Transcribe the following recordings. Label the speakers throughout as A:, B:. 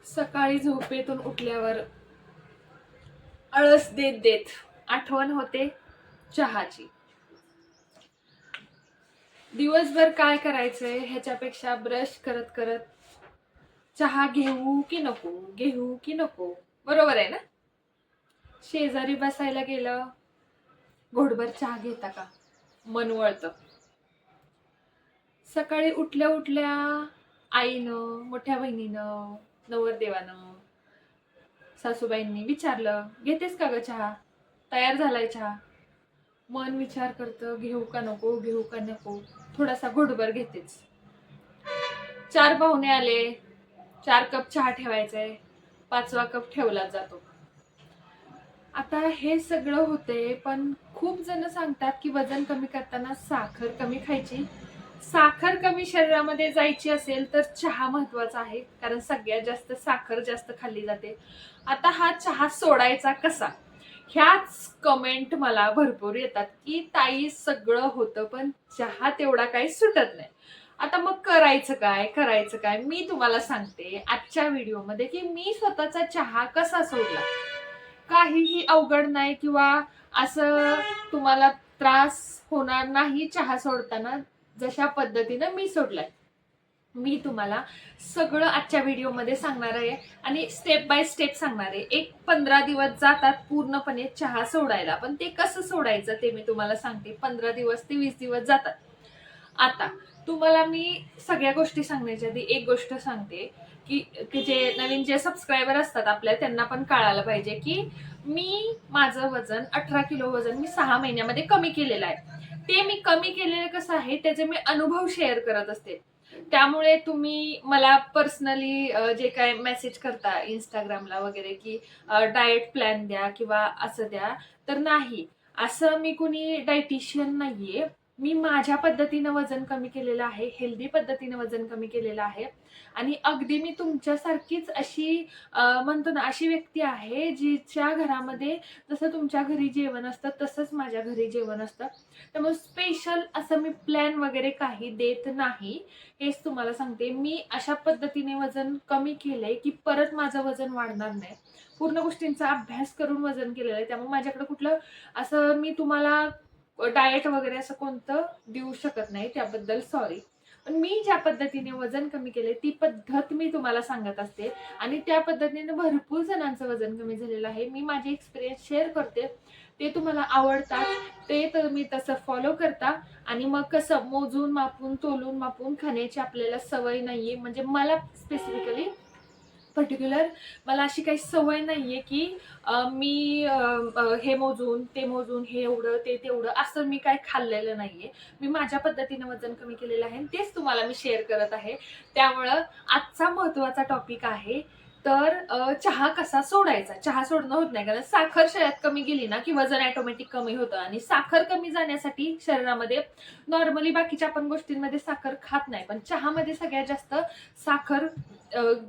A: सकाळी झोपेतून उठल्यावर आळस देत देत आठवण होते चहाची. दिवसभर काय करायचंय ह्याच्यापेक्षा ब्रश करत करत चहा घेऊ की नको, घेऊ की नको, बरोबर आहे ना. शेजारी बसायला गेलं, घोटभर चहा घेता का, मन वळतं. सकाळी उठल्या उठल्या आईनं, मोठ्या बहिणीनं, नवरदेवानं, सासूबाईंनी विचारलं, घेतेस का ग चहा, तयार झालाय चहा. मन विचार करतं, घेऊ का नको, घेऊ का नको, थोडासा घोटभर घेतेच. 4 पाहुणे आले, 4 कप चहा ठेवायचाय, 5वा कप ठेवला जातो. आता हे सगळं होते, पण खूप जण सांगतात की वजन कमी करताना साखर कमी खायची. साखर कमी शरीरामध्ये जायची असेल तर चहा महत्वाचा आहे, कारण सगळ्यात जास्त साखर जास्त खाल्ली जाते. आता हा चहा सोडायचा कसा, ह्याच कमेंट मला भरपूर येतात की ताई सगळं होतं पण चहा तेवढा काही सुटत नाही. आता मग करायचं काय मी तुम्हाला सांगते आजच्या व्हिडिओमध्ये की मी स्वतःचा चहा कसा सोडला. काहीही अवघड नाही किंवा असं तुम्हाला त्रास होणार नाही चहा सोडताना. जशा पद्धतीनं मी सोडलाय मी तुम्हाला सगळं आजच्या व्हिडिओमध्ये सांगणार आहे आणि स्टेप बाय स्टेप सांगणार आहे. एक 15 दिवस जातात पूर्णपणे चहा सोडायला, पण ते कसं सोडायचं ते मी तुम्हाला सांगते. 15 दिवस ते 20 दिवस जातात. आता तुम्हाला मी सगळ्या गोष्टी सांगण्याच्या आधी एक गोष्ट सांगते की जे नवीन जे सबस्क्रायबर असतात आपल्या, त्यांना पण कळायला पाहिजे की मी माझं वजन 18 किलो वजन मी 6 महिन्यामध्ये कमी केलेलं आहे. ते मी कमी केलेलं कसं आहे त्याचे मी अनुभव शेअर करत असते. त्यामुळे तुम्ही मला पर्सनली जे काय मेसेज करता इंस्टाग्रामला वगैरे की डाएट प्लॅन द्या किंवा असं द्या, तर नाही, असं मी कुणी डायटिशियन नाहीये. मी माझ्या पद्धतीनं वजन कमी केलेलं आहे, हेल्दी पद्धतीनं वजन कमी केलेलं आहे. आणि अगदी मी तुमच्यासारखीच अशी म्हणतो ना, अशी व्यक्ती आहे जिच्या घरामध्ये जसं तुमच्या घरी जेवण असतं तसंच माझ्या घरी जेवण असतं. त्यामुळे स्पेशल असं मी प्लॅन वगैरे काही देत नाही. हेच तुम्हाला सांगते, मी अशा पद्धतीने वजन कमी केलंय की परत माझं वजन वाढणार नाही. पूर्ण गोष्टींचा अभ्यास करून वजन केलेलं आहे. त्यामुळे माझ्याकडे कुठलं असं मी तुम्हाला डाएट वगैरे असं कोणतं देऊ शकत नाही, त्याबद्दल सॉरी. पण मी ज्या पद्धतीने वजन कमी केले ती पद्धत मी तुम्हाला सांगत असते आणि त्या पद्धतीने भरपूर जणांचं वजन कमी झालेलं आहे. मी माझे एक्सपिरियन्स शेअर करते, ते तुम्हाला आवडतात, ते तर मी तसं फॉलो करता. आणि मग कसं मोजून मापून तोलून मापून खाण्याची आपल्याला सवय नाहीये, म्हणजे मला स्पेसिफिकली पर्टिक्युलर मला अशी काही सवय नाहीये की मी हे मोजून ते मोजून हे एवढं ते तेवढं असं मी काय खाल्लेलं नाहीये. मी माझ्या पद्धतीने वजन कमी केलेलं आहे, तेच तुम्हाला मी शेअर करत आहे. त्यामुळं आजचा महत्वाचा टॉपिक आहे, तर चहा कसा सोडायचा. चहा सोडणं होत नाही, कारण साखर शरीरात कमी गेली ना की वजन ऑटोमॅटिक कमी होतं. आणि साखर कमी जाण्यासाठी शरीरामध्ये नॉर्मली बाकीच्या आपण गोष्टींमध्ये साखर खात नाही, पण चहामध्ये सगळ्यात जास्त साखर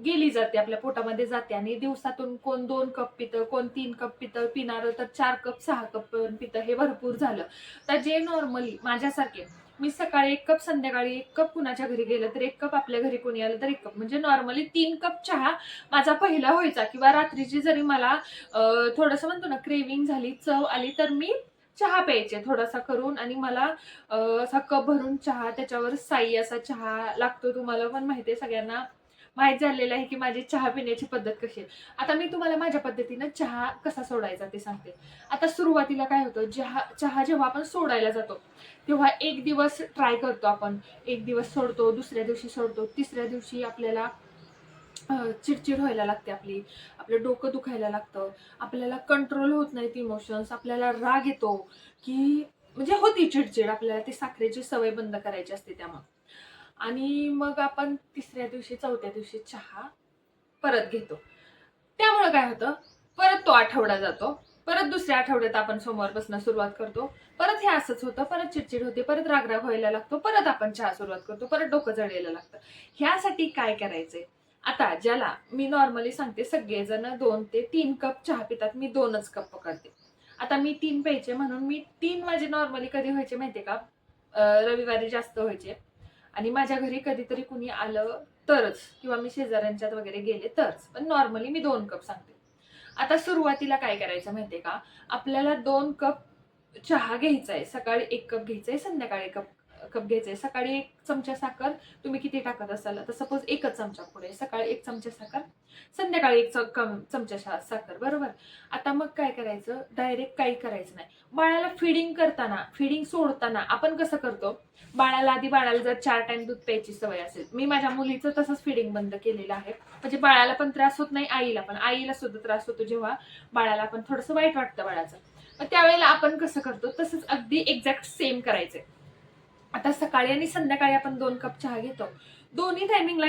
A: गेली जाते, आपल्या पोटामध्ये जाते. आणि दिवसातून कोण 2 कप पितं, कोण 3 कप पितं, पिणारं तर 4 कप 6 कप पितं, हे भरपूर झालं. तर जे नॉर्मली माझ्यासारखे, मी सकाळी 1 कप, संध्याकाळी 1 कप, कुणाच्या घरी गेलं तर 1 कप, आपल्या घरी कोणी आलं तर 1 कप, म्हणजे नॉर्मली 3 कप चहा माझा पहिला व्हायचा. किंवा रात्रीची जरी मला थोडंसं म्हणतो ना क्रेविंग झाली, चव आली, तर मी चहा प्यायचे थोडासा करून. आणि मला असा कप भरून चहा, त्याच्यावर साई असा चहा लागतो. तुम्हाला पण माहितीये, सगळ्यांना माहीत झालेलं आहे की माझी चहा पिण्याची पद्धत कशी आहे. आता मी तुम्हाला माझ्या पद्धतीनं चहा कसा सोडायचा ते सांगते. आता सुरुवातीला काय होतं, चहा जेव्हा आपण सोडायला जातो तेव्हा एक दिवस ट्राय करतो आपण, एक दिवस सोडतो, दुसऱ्या दिवशी सोडतो, तिसऱ्या दिवशी आपल्याला चिडचिड व्हायला लागते, आपलं डोकं दुखायला लागतं, आपल्याला कंट्रोल होत नाहीत इमोशन्स, आपल्याला राग येतो की म्हणजे होती चिडचिड, आपल्याला ती साखरेची सवय बंद करायची असते त्यामुळे. आणि मग आपण तिसऱ्या दिवशी चौथ्या दिवशी चहा परत घेतो. त्यामुळे काय होतं, परत तो आठवडा जातो, परत दुसऱ्या आठवड्यात आपण सोमवारपासून सुरुवात करतो, परत हे असंच होतं, परत चिडचिड होते, परत रागराग व्हायला लागतो, परत आपण चहा सुरुवात करतो, परत डोकं जळायला लागतं. ह्यासाठी काय करायचंय, आता ज्याला मी नॉर्मली सांगते, सगळेजण 2 ते 3 कप चहा पितात, मी 2च कप पकडते. आता मी 3 प्यायचे म्हणून मी 3 माझे नॉर्मली कधी व्हायचे माहितीये का, रविवारी जास्त व्हायचे. आणि माझ्या घरी कधीतरी कुणी आलं तरच, किंवा मी शेजाऱ्यांच्यात वगैरे गेले तरच, पण नॉर्मली मी 2 कप सांगते. आता सुरुवातीला काय करायचं माहितीये का, आपल्याला 2 कप चहा घ्यायचा आहे. सकाळी 1 कप घ्यायचा आहे, संध्याकाळी 1 कप कप घ्यायचा आहे. सकाळी 1 चमचा साखर, तुम्ही किती टाकत असाल, आता सपोज 1च चमचा पुढे, सकाळी 1 चमचा साखर, संध्याकाळी 1 चमचा साखर, बरोबर. आता मग काय करायचं, डायरेक्ट काही करायचं नाही. बाळाला फिडिंग सोडताना आपण कसं करतो, बाळाला जर 4 टाइम दूध प्यायची सवय असेल, मी माझ्या मुलीचं तसंच फिडिंग बंद केलेलं आहे. म्हणजे बाळाला पण त्रास होत नाही, आईला सुद्धा त्रास होतो जेव्हा बाळाला पण थोडंसं वाईट वाटतं बाळाचं. मग त्यावेळेला आपण कसं करतो तसंच अगदी एक्झॅक्ट सेम करायचंय. आता सकाळी आणि संध्याकाळी आपण 2 कप चहा घेतो, दोन्ही टायमिंगला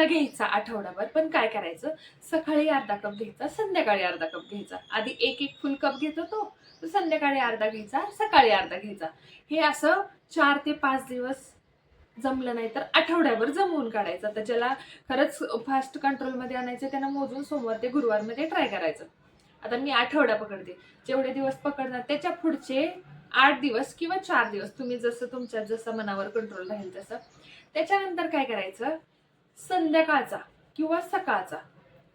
A: घ्यायचा. आठवडाभर. पण काय करायचं, सकाळी अर्धा कप घ्यायचा, संध्याकाळी अर्धा कप घ्यायचा. आधी एक फुल कप घेत होतो, तर संध्याकाळी अर्धा घ्यायचा, सकाळी अर्धा घ्यायचा. हे असं 4 ते 5 दिवस, जमलं नाही तर आठवड्याभर जमवून काढायचं. तर ज्याला खरंच फास्ट कंट्रोलमध्ये आणायचं त्यांना मोजून सोमवार ते गुरुवारमध्ये ट्राय करायचं. आता मी आठवडा पकडते, जेवढे दिवस पकडणार त्याच्या पुढचे 8 दिवस किंवा 4 दिवस, तुम्ही तुमच्या जसं मनावर कंट्रोल राहील तसं. त्याच्यानंतर काय करायचं, संध्याकाळचा किंवा सकाळचा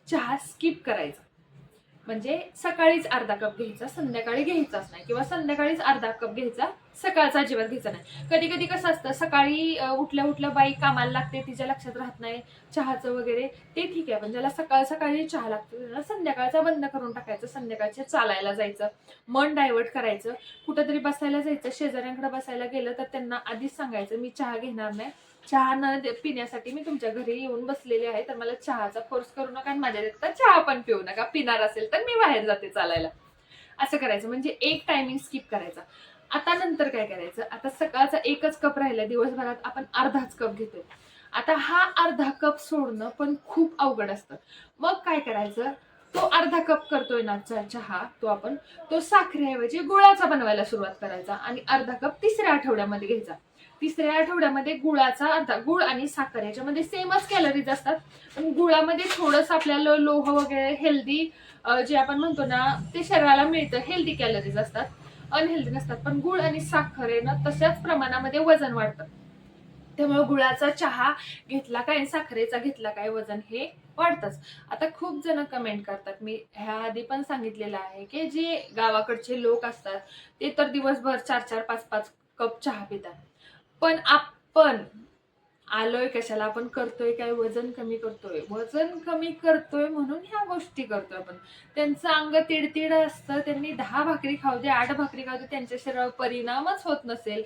A: चहा स्किप करायचा. म्हणजे सकाळीच अर्धा कप घ्यायचा, संध्याकाळी घ्यायचाच नाही, किंवा संध्याकाळीच अर्धा कप घ्यायचा, सकाळचा अजिबात घ्यायचा नाही. कधी कधी कसं असतं, सकाळी उठल्या उठल्या बाई कामाला लागते, तिच्या लक्षात राहत नाही चहाचं वगैरे, ते ठीक आहे. पण ज्याला सकाळी चहा लागतो त्याला संध्याकाळचा बंद करून टाकायचं. संध्याकाळचे चालायला जायचं, मन डायव्हर्ट करायचं, कुठंतरी बसायला जायचं. शेजाऱ्यांकडे बसायला गेलं तर त्यांना आधीच सांगायचं मी चहा घेणार नाही, चहा न पिण्यासाठी मी तुमच्या घरी येऊन बसलेले आहे, तर मला चहाचा फोर्स करू नका आणि माझ्या देखता चहा पण पिऊ नका. पिणार असेल तर मी बाहेर जाते चालायला. असं करायचं, म्हणजे एक टायमिंग स्किप करायचा. आता नंतर काय करायचं, आता सकाळचा 1च कप राहिला, दिवसभरात आपण अर्धाच कप घेतोय. आता हा अर्धा कप सोडणं पण खूप अवघड असतं. मग काय करायचं, तो अर्धा कप करतोय ना चहा, तो साखरेऐवजी गुळाचा बनवायला सुरुवात करायचा आणि अर्धा कप तिसऱ्या आठवड्यामध्ये घ्यायचा. तिसऱ्या आठवड्यामध्ये गुळ आणि साखर याच्यामध्ये सेमच कॅलरीज असतात, पण गुळामध्ये थोडंसं आपल्याला लोह वगैरे हेल्दी, जे आपण म्हणतो ना ते शरीराला मिळतं, हेल्दी कॅलरीज असतात, अनहेल्दी नसतात. पण गुळ आणि साखर आहे ना तशाच प्रमाणामध्ये वजन वाढतं. त्यामुळे गुळाचा चहा घेतला काय आणि साखरेचा घेतला काय वजन हे वाढतंच. आता खूप जण कमेंट करतात, मी ह्या आधी पण सांगितलेलं आहे की जे गावाकडचे लोक असतात ते तर दिवसभर 4-4, 5-5 कप चहा पितात. पण आपण आलोय कशाला, आपण करतोय काय, वजन कमी करतोय म्हणून ह्या गोष्टी करतोय आपण. त्यांचं अंग तिडतिड असतं, त्यांनी 10 भाकरी खाऊ दे, 8 भाकरी खाऊ दे, त्यांच्या शरीरावर परिणामच होत नसेल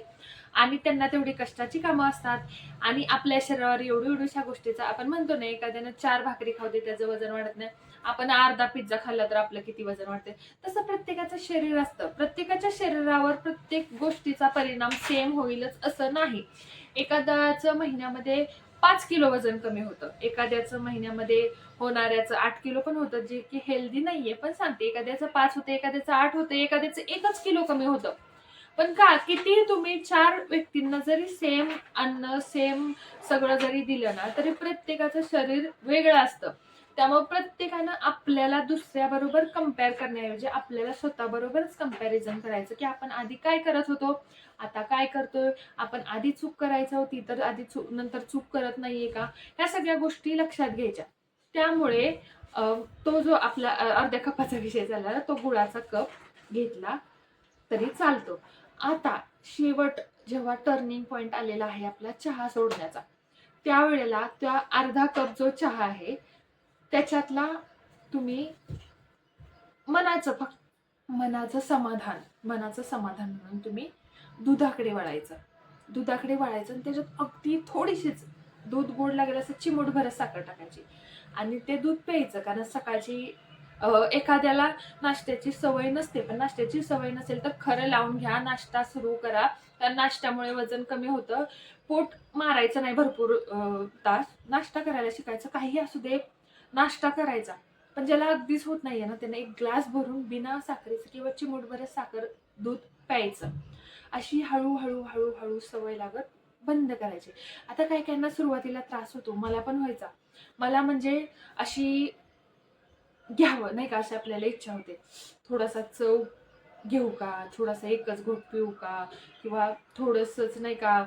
A: आणि त्यांना तेवढी कष्टाची कामं असतात आणि आपल्या शरीरावर एवढ्याशा गोष्टीचा, आपण म्हणतो ना एखाद्यानं 4 भाकरी खाऊ दे त्याचं वजन वाढत नाही, आपण अर्धा पिझ्झा खाल्ला तर आपलं किती वजन वाढते. तसं प्रत्येकाचं शरीर असतं, प्रत्येकाच्या शरीरावर प्रत्येक गोष्टीचा परिणाम सेम होईलच असं नाही. एखाद्याचं महिन्यामध्ये 5 किलो वजन कमी होतं, एखाद्याचं महिन्यामध्ये होणाऱ्याचं 8 किलो पण होतं, जे की हेल्दी नाहीये. पण सांगते, एखाद्याचं 5 होतं, एखाद्याचं 8 होतं, एखाद्याचं 1च किलो कमी होतं. पण का, किती तुम्ही 4 व्यक्तींना जरी सेम अन्न, सेम सगळं जरी दिलं ना, तरी प्रत्येकाचं शरीर वेगळं असतं. त्यामुळे प्रत्येकानं आपल्याला दुसऱ्याबरोबर कंपेअर करण्याऐवजी आपल्याला स्वतःबरोबरच कंपॅरिझन करायचं, की आपण आधी काय करत होतो, आता काय करतोय, आपण आधी चूक करायचं होती तर नंतर चूक करत नाहीये का, ह्या सगळ्या गोष्टी लक्षात घ्यायच्या. त्यामुळे तो जो आपला अर्ध्या कपाचा विषय झाला ना, तो गुळाचा कप घेतला तरी चालतो. आता शेवट, जेव्हा टर्निंग पॉइंट आलेला आहे आपला चहा सोडण्याचा, त्यावेळेला त्या अर्धा कप जो चहा आहे त्याच्यातला तुम्ही फक्त मनाचं समाधान म्हणून तुम्ही दुधाकडे वळायचं आणि त्याच्यात अगदी थोडीशीच, दूध गोड लागेल असं चिमूटभर साखर टाकायची आणि ते दूध प्यायचं. कारण सकाळची एखाद्याला नाश्त्याची सवय नसते, पण नाश्त्याची सवय नसेल तर खरं लावून घ्या, नाश्ता सुरू करा. कारण नाश्त्यामुळे वजन कमी होतं. पोट मारायचं नाही भरपूर तास, नाश्ता करायला शिकायचं. काही असू दे, नाश्ता करायचा. पण ज्याला अगदीच होत नाहीये ना, त्यांना 1 ग्लास भरून बिना साखरेचं किंवा चिमूटभर साखर दूध प्यायचं. अशी हळूहळू सवय लागत बंद करायची. आता काही काहींना सुरुवातीला त्रास होतो, मला पण व्हायचा. मला म्हणजे अशी घ्यावं नाही का, अशी आपल्याला इच्छा होते, थोडासा चव घेऊ का, थोडासा एकच घोट पिऊ का, किंवा थोडंसंच नाही का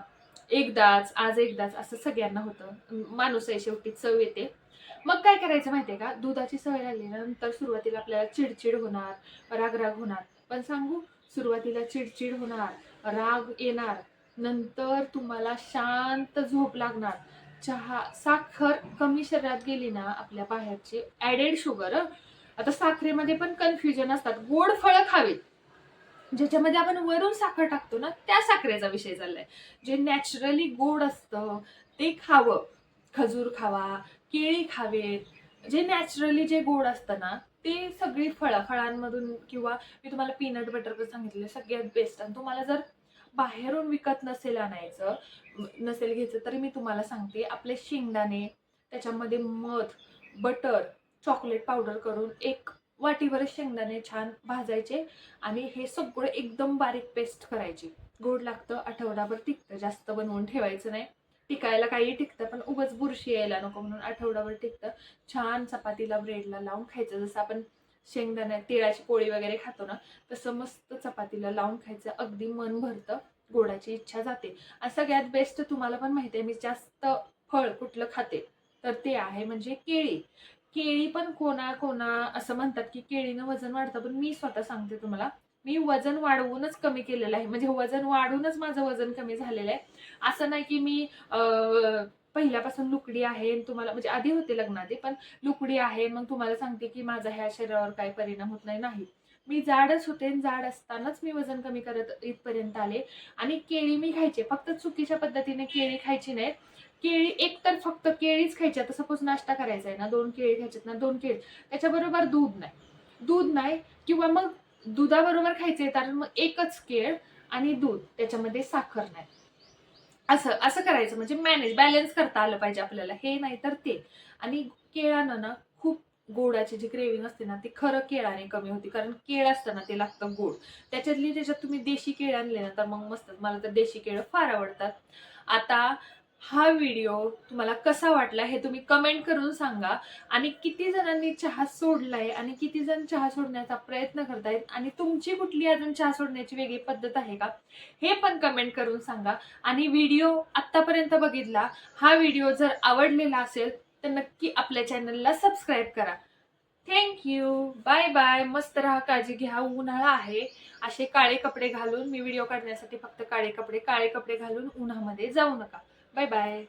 A: एकदाच आज एकदाच असं सगळ्यांना होतं. माणूस आहे शेवटी, चव येते. मग काय करायचं माहितीये का, दुधाची सवय लागली ना नंतर सुरुवातीला आपल्याला चिडचिड होणार, राग होणार. पण सांगू, सुरुवातीला चिडचिड होणार, राग येणार, नंतर तुम्हाला शांत झोप लागणार. चहा साखर कमी शरीरात गेली ना आपल्या बाहेरची ऍडेड शुगर. आता साखरेमध्ये पण कन्फ्युजन असतात. गोड फळं खावीत, ज्याच्यामध्ये आपण वरून साखर टाकतो ना त्या साखरेचा विषय चाललाय. जे नॅचरली गोड असतं ते खावं. खजूर खावा, केळी खावेत. जे नॅचरली जे गोड असतं ना ते सगळी फळांमधून, किंवा मी तुम्हाला पीनट बटर पण सांगितलं सगळ्यात बेस्ट. आणि तुम्हाला जर बाहेरून विकत नसेल आणायचं, नसेल घ्यायचं, तरी मी तुम्हाला सांगते, आपले शेंगदाणे, त्याच्यामध्ये मध, बटर, चॉकलेट पावडर करून एक वाटीभर शेंगदाणे छान भाजायचे आणि हे सगळं एकदम बारीक पेस्ट करायची. गोड लागतं, आठवडाभर टिकतं, जास्त बनवून ठेवायचं नाही. टिकायला काही टिकतं पण उगाच बुरशी यायला नको म्हणून आठवडाभर टिकतं. छान चपातीला ब्रेडला लावून खायचं. जसं आपण शेंगदाण्या तिळाची पोळी वगैरे खातो ना तसं मस्त चपातीला लावून खायचं. अगदी मन भरतं, गोडाची इच्छा जाते. आणि सगळ्यात बेस्ट तुम्हाला पण माहिती आहे मी जास्त फळ कुठलं खाते तर ते आहे म्हणजे केळी. केळी पण कोणा असं म्हणतात की केळीनं वजन वाढतं, पण मी स्वतः सांगते तुम्हाला, मी वजन वाढवूनच कमी केलेलं आहे. म्हणजे वजन वाढूनच माझं वजन कमी झालेलं आहे. असं नाही की मी पहिल्यापासून लुकडी आहे तुम्हाला, म्हणजे आधी होते लग्नाआधी, पण लुकडी आहे मग तुम्हाला सांगते की माझा ह्या शरीरावर काही परिणाम होत नाही. नाही, मी जाडच होते, जाड असतानाच मी वजन कमी करत इथपर्यंत आले. आणि केळी मी खायचे, फक्त चुकीच्या पद्धतीने केळी खायची नाहीत. केळी एक तर फक्त केळीच खायची. आता सपोज नाश्ता करायचा आहे ना, 2 केळी खायच्यात ना, 2 केळी, त्याच्याबरोबर दूध नाही किंवा मग दुधाबरोबर खायचे तर मग एकच केळ आणि दूध, त्याच्यामध्ये साखर नाही. असं असं करायचं, म्हणजे मॅनेज बॅलन्स करता आलं पाहिजे आपल्याला, हे नाही तर ते. आणि केळानं ना खूप गोडाची जी क्रेविंग असते ना ती खरं केळाने कमी होती, कारण केळ असतं ना ते लागतं गोड. त्याच्यात तुम्ही देशी केळ आणले ना तर मग मस्त. मला तर देशी केळं फार आवडतात. आता हा व्हिडिओ तुम्हाला कसा वाटला हे तुम्ही कमेंट करून सांगा. आणि किती जणांनी चहा सोडलाय आणि किती जण चहा सोडण्याचा प्रयत्न करतायत, आणि तुमची कुठली अजून चहा सोडण्याची वेगळी पद्धत आहे का हे पण कमेंट करून सांगा. आणि व्हिडिओ आतापर्यंत बघितला, हा व्हिडिओ जर आवडलेला असेल तर नक्की आपल्या चॅनलला सबस्क्राईब करा. Thank you, bye bye. मस्त राहा, काळजी घ्या. उन्हाळा आहे, असे काळे कपडे घालून, मी व्हिडिओ काढण्यासाठी फक्त काळे कपडे घालून उन्हामध्ये जाऊ नका. Bye bye.